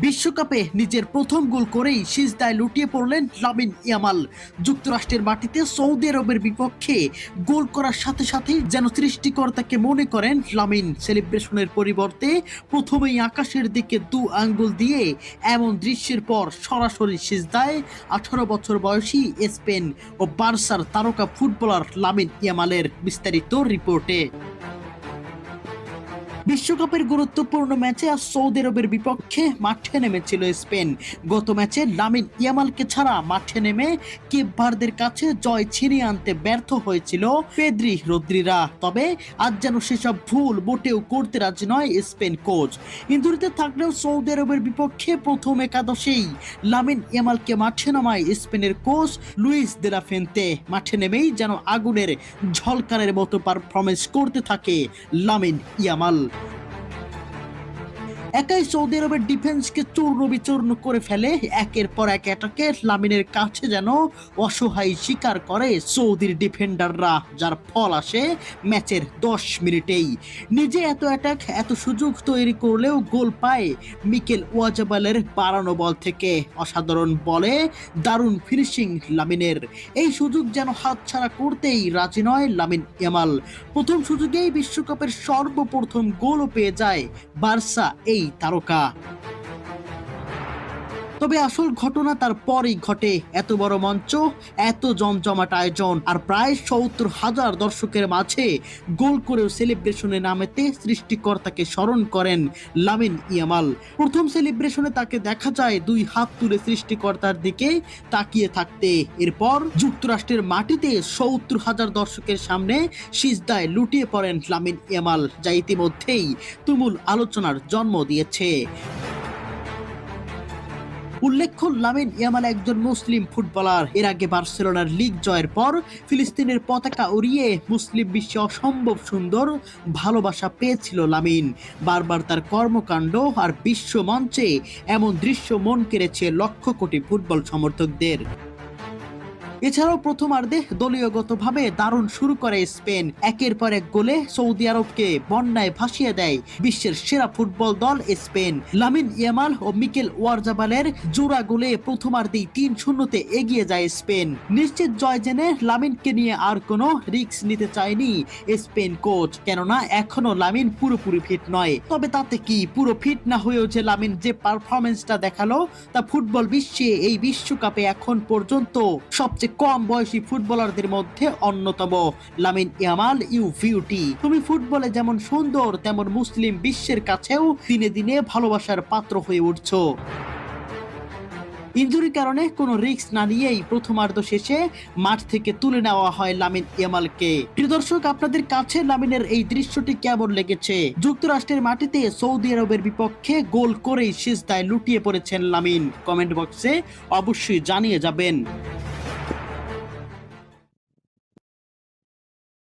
বিশ্বকাপে নিজের প্রথম গোল করেই সিজদায় লুটিয়ে পড়লেন লামিন ইয়ামাল। যুক্তরাষ্ট্রের মাটিতে সৌদি আরবের বিপক্ষে গোল করার সাথে সাথেই যেন সৃষ্টিকর্তাকে মনে করেন লামিন। সেলিব্রেশনের পরিবর্তে প্রথমেই আকাশের দিকে দু আঙ্গুল দিয়ে এমন দৃশ্যের পর সরাসরি সিজদায় 18 বছর বয়সী স্পেন ও বার্সার তারকা ফুটবলার লামিন ইয়ামালের। বিস্তারিত রিপোর্টে। বিশ্বকাপের গুরুত্বপূর্ণ ম্যাচে আজ সৌদি আরবের বিপক্ষে মাঠে নেমেছিল স্পেন। গত ম্যাচে লামিন ইয়ামালকে ছাড়া মাঠে নেমে কেপ ভার্দের কাছে জয় ছিনিয়ে আনতে ব্যর্থ হয়েছিল পেদ্রি রদ্রিরা। তবে আজ যেন সেসব ভুল মোটেও করতে রাজি নয় স্পেন কোচ। ইনজুরিতে থাকলেও সৌদি আরবের বিপক্ষে প্রথম একাদশেই লামিন ইয়ামালকে মাঠে নামায় স্পেনের coach Luis de la Fuente. মাঠে নেমেই যেন আগুনের ঝলকারের মতো পারফরমেন্স করতে থাকে লামিন ইয়ামাল। একাই সৌদি আরবের ডিফেন্সকে চূর্ণ বিচূর্ণ করে ফেলে। একের পর এক অ্যাটাকে লামিনের কাছে যেন অসহায় স্বীকার করে সৌদির ডিফেন্ডাররা, যার ফল আসে ম্যাচের 10 মিনিটেই। নিজে এত অ্যাটাক এত সুযোগ তৈরি করলেও গোল পায় মিকেল ওয়াজাবালের বাড়ানো বল থেকে। অসাধারণ বলে দারুণ ফিনিশিং লামিনের। এই সুযোগ যেন হাতছাড়া করতেই রাজি নয় লামিন ইয়ামাল। প্রথম সুযোগেই বিশ্বকাপের সর্বপ্রথম গোলও পেয়ে যায় বার্সা এই তারকা। তবে আসল ঘটনা তার পরেই ঘটে। এত বড় মঞ্চ, এত জমজমাট আয়োজন আর প্রায় 70,000 দর্শকের মাঝে গোল করেও সেলিব্রেশনে নামেতে সৃষ্টিকর্তাকে স্মরণ করেন লামিন ইয়ামাল। প্রথম সেলিব্রেশনে তাকে দেখা যায় 2 হাত তুলে সৃষ্টিকর্তার দিকে তাকিয়ে থাকতে। এরপর যুক্তরাষ্ট্রের মাটিতে 70,000 দর্শকের সামনে সিজদায় লুটিয়ে পড়েন লামিন ইয়ামাল, যা ইতিমধ্যেই তুমুল আলোচনার জন্ম দিয়েছে। উল্লেখ্য, লামিন ইয়ামাল একজন মুসলিম ফুটবলার। এর আগে বার্সেলোনার লিগ জয়ের পর ফিলিস্তিনের পতাকা উড়িয়ে মুসলিম বিশ্বে অসম্ভব সুন্দর ভালোবাসা পেয়েছিল লামিন। বারবার তার কর্মকাণ্ড আর বিশ্ব মঞ্চে এমন দৃশ্য মন কেড়েছে লক্ষ কোটি ফুটবল সমর্থকদের। এছাড়াও প্রথমার্ধে দলীয়গতভাবে দারুণ শুরু করে স্পেন। একের পর এক গোলে সৌদি আরবকে বন্যায় ভাসিয়ে দেয় বিশ্বের সেরা ফুটবল দল স্পেন। লামিন ইয়ামাল ও মিকেল ওয়ারজাবালের জোড়া গোলে প্রথমার্ধেই 3-0 এগিয়ে যায় স্পেন। নিশ্চিত জয় জেনে লামিনকে নিয়ে আর কোনো রিস্ক নিতে চায়নি স্পেন কোচ, কেননা এখনো লামিন পুরোপুরি ফিট নয়। তবে তাতে কি, পুরো ফিট না হয়েও যে লামিন যে পারফরমেন্সটা দেখালো তা ফুটবল বিশ্বে এই বিশ্বকাপে এখন পর্যন্ত সবচেয়ে কম বয়সী ফুটবলারদের মধ্যে অন্যতম। Lamine Yamal you beauty. তুমি ফুটবলে যেমন সুন্দর, তেমন মুসলিম বিশ্বের কাছেও দিনে দিনে ভালোবাসার পাত্র হয়ে উঠছো। ইনজুরির কারণে কোনো রিস্ক না নিয়েই প্রথমার্ধ শেষে মাঠ থেকে তুলে নেওয়া হয় লামিন ইয়ামালকে। প্রিয় দর্শক, আপনাদের কাছে লামিনের এই দৃশ্যটি কেমন লেগেছে? যুক্তরাষ্ট্রের মাটিতে সৌদি আরবের বিপক্ষে গোল করেই সিজদায় লুটিয়ে পড়েছেন লামিন। কমেন্ট বক্সে অবশ্যই জানিয়ে যাবেন।